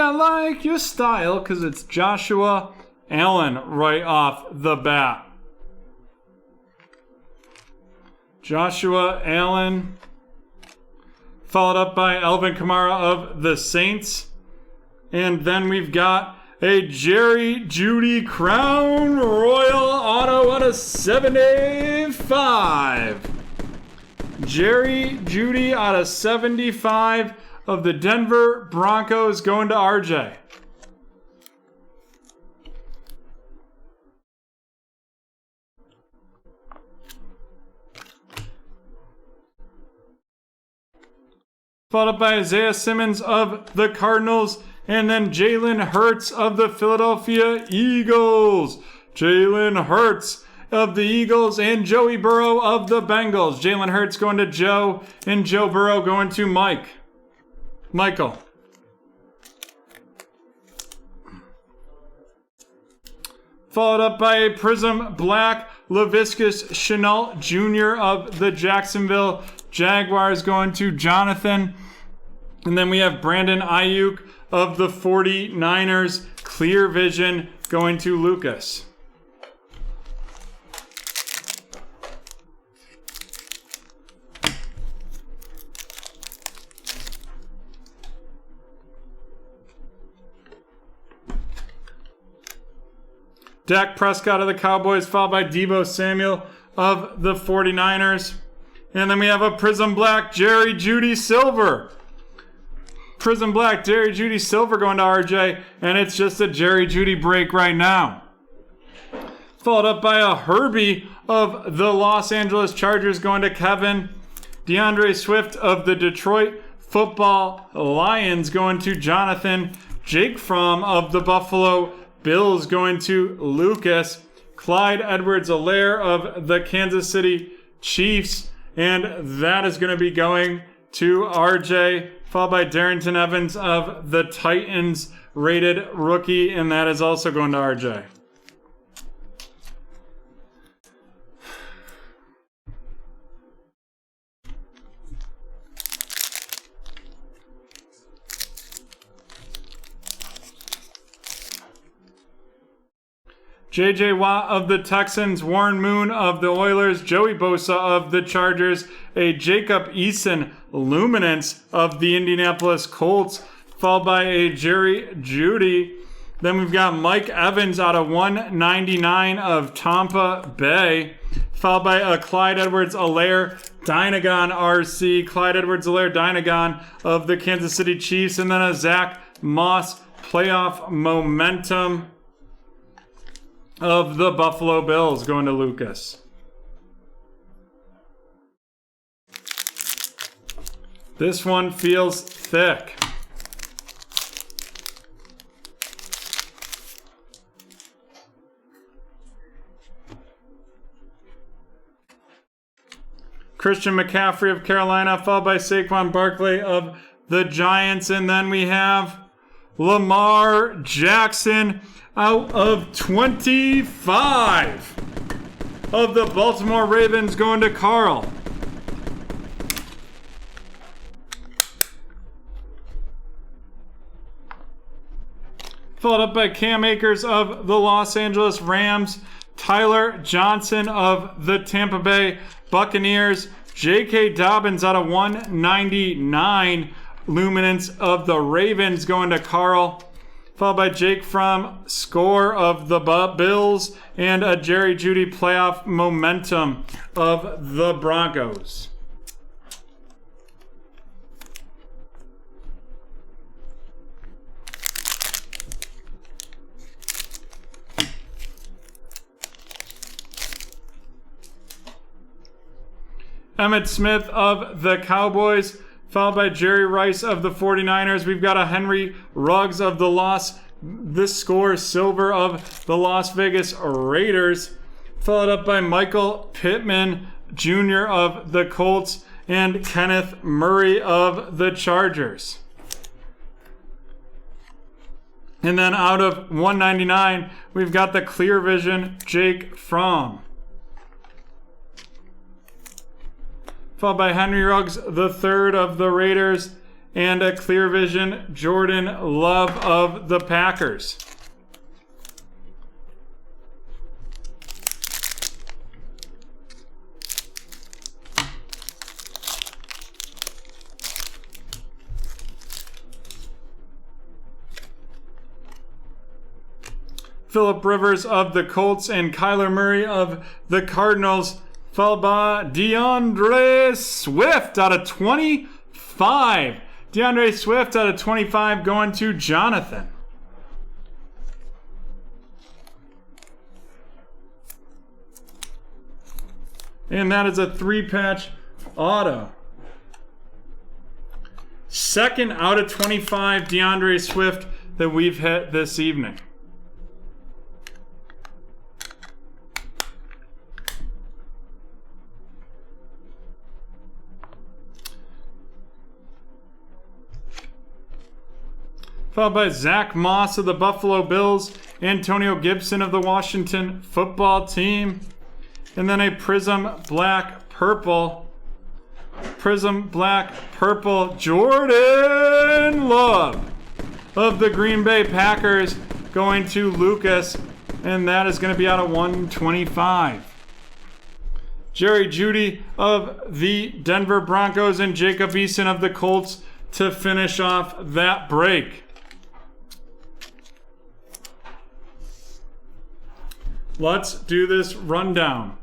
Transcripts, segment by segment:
I like your style, because it's Joshua Allen right off the bat. Joshua Allen, followed up by Alvin Kamara of the Saints. And then we've got a Jerry Jeudy Crown Royal Auto out of 75. Jerry Jeudy out of 75 of the Denver Broncos going to RJ. Followed up by Isaiah Simmons of the Cardinals, and then Jalen Hurts of the Philadelphia Eagles. Jalen Hurts of the Eagles and Joey Burrow of the Bengals. Jalen Hurts going to Joe, and Joe Burrow going to Michael. Followed up by a Prism Black Laviscus Chenault Jr. of the Jacksonville Jaguars going to Jonathan. And then we have Brandon Ayuk of the 49ers. Clear Vision going to Lucas. Dak Prescott of the Cowboys, followed by Deebo Samuel of the 49ers. And then we have a Prism Black Jerry Jeudy Silver. Prism Black Jerry Jeudy Silver going to RJ, and it's just a Jerry Jeudy break right now. Followed up by a Herbie of the Los Angeles Chargers going to Kevin. DeAndre Swift of the Detroit Football Lions going to Jonathan. Jake Fromm of the Buffalo Bills going to Lucas. Clyde Edwards-Helaire of the Kansas City Chiefs. And that is going to be going to RJ, followed by Darrington Evans of the Titans, rated rookie, and that is also going to RJ. J.J. Watt of the Texans, Warren Moon of the Oilers, Joey Bosa of the Chargers, a Jacob Eason Luminance of the Indianapolis Colts, followed by a Jerry Jeudy. Then we've got Mike Evans out of 199 of Tampa Bay, followed by a Clyde Edwards-Helaire Dynagon RC, Clyde Edwards-Helaire Dynagon of the Kansas City Chiefs, and then a Zach Moss playoff momentum of the Buffalo Bills going to Lucas. This one feels thick. Christian McCaffrey of Carolina, followed by Saquon Barkley of the Giants, and then we have Lamar Jackson out of 25 of the Baltimore Ravens going to Carl. Followed up by Cam Akers of the Los Angeles Rams, Tyler Johnson of the Tampa Bay Buccaneers, J.K. Dobbins out of 199 Luminance of the Ravens going to Carl. Followed by Jake Fromm, score of the Bills, and a Jerry Jeudy playoff momentum of the Broncos. Emmitt Smith of the Cowboys, followed by Jerry Rice of the 49ers. We've got a Henry Ruggs of the score silver of the Las Vegas Raiders, followed up by Michael Pittman Jr. of the Colts and Kenneth Murray of the Chargers. And then out of 199, we've got the Clear Vision Jake Fromm, followed by Henry Ruggs the third of the Raiders, and a clear vision Jordan Love of the Packers. Phillip Rivers of the Colts and Kyler Murray of the Cardinals, followed by DeAndre Swift out of 25. DeAndre Swift out of 25 going to Jonathan. And that is a 3-patch auto. Second out of 25 DeAndre Swift that we've hit this evening. Followed by Zach Moss of the Buffalo Bills, Antonio Gibson of the Washington Football Team, and then a Prism Black Purple. Prism Black Purple Jordan Love of the Green Bay Packers going to Lucas, and that is going to be out of 125. Jerry Jeudy of the Denver Broncos and Jacob Eason of the Colts to finish off that break. Let's do this rundown.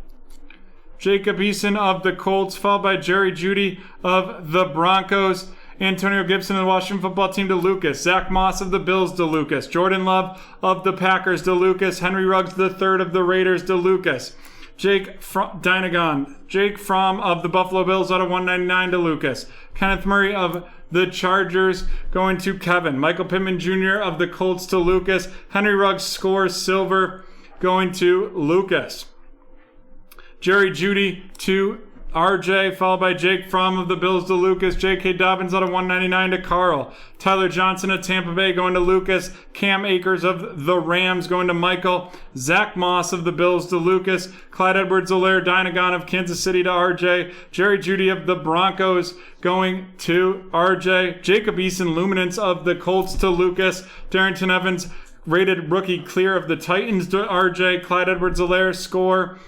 Jacob Eason of the Colts, followed by Jerry Jeudy of the Broncos. Antonio Gibson of the Washington Football Team to Lucas. Zach Moss of the Bills to Lucas. Jordan Love of the Packers to Lucas. Henry Ruggs III of the Raiders to Lucas. Jake Fromm of the Buffalo Bills out of 199 to Lucas. Kenneth Murray of the Chargers going to Kevin. Michael Pittman Jr. of the Colts to Lucas. Henry Ruggs scores silver going to Lucas. Jerry Jeudy to RJ, followed by Jake Fromm of the Bills to Lucas. J.K. Dobbins out of 199 to Carl. Tyler Johnson of Tampa Bay going to Lucas. Cam Akers of the Rams going to Michael. Zach Moss of the Bills to Lucas. Clyde Edwards-Helaire Dynagon of Kansas City to RJ. Jerry Jeudy of the Broncos going to RJ. Jacob Eason Luminance of the Colts to Lucas. Darrington Evans rated rookie clear of the Titans to RJ. Clyde Edwards-Helaire score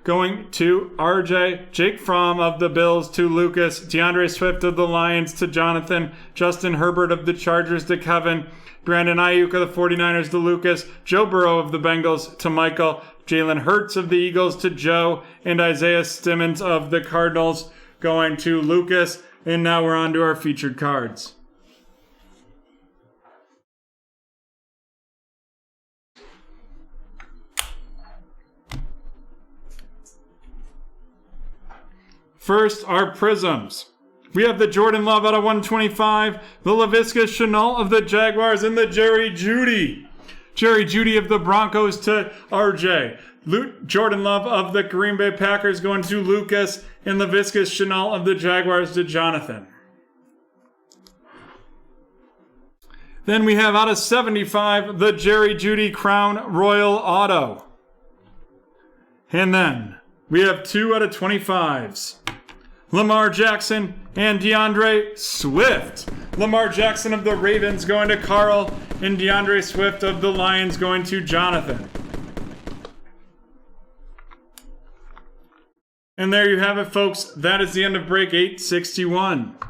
going to RJ. Jake Fromm of the Bills to Lucas. DeAndre Swift of the Lions to Jonathan. Justin Herbert of the Chargers to Kevin. Brandon Ayuk of the 49ers to Lucas. Joe Burrow of the Bengals to Michael. Jalen Hurts of the Eagles to Joe. And Isaiah Simmons of the Cardinals going to Lucas. And now we're on to our featured cards. First, our Prisms. We have the Jordan Love out of 125, the Laviska Shenault of the Jaguars, and the Jerry Jeudy. Jerry Jeudy of the Broncos to RJ. Jordan Love of the Green Bay Packers going to Lucas, and Laviska Shenault of the Jaguars to Jonathan. Then we have out of 75, the Jerry Jeudy Crown Royal Auto. And then we have 2 out of 25s. Lamar Jackson and DeAndre Swift. Lamar Jackson of the Ravens going to Carl, and DeAndre Swift of the Lions going to Jonathan. And there you have it, folks. That is the end of break 861.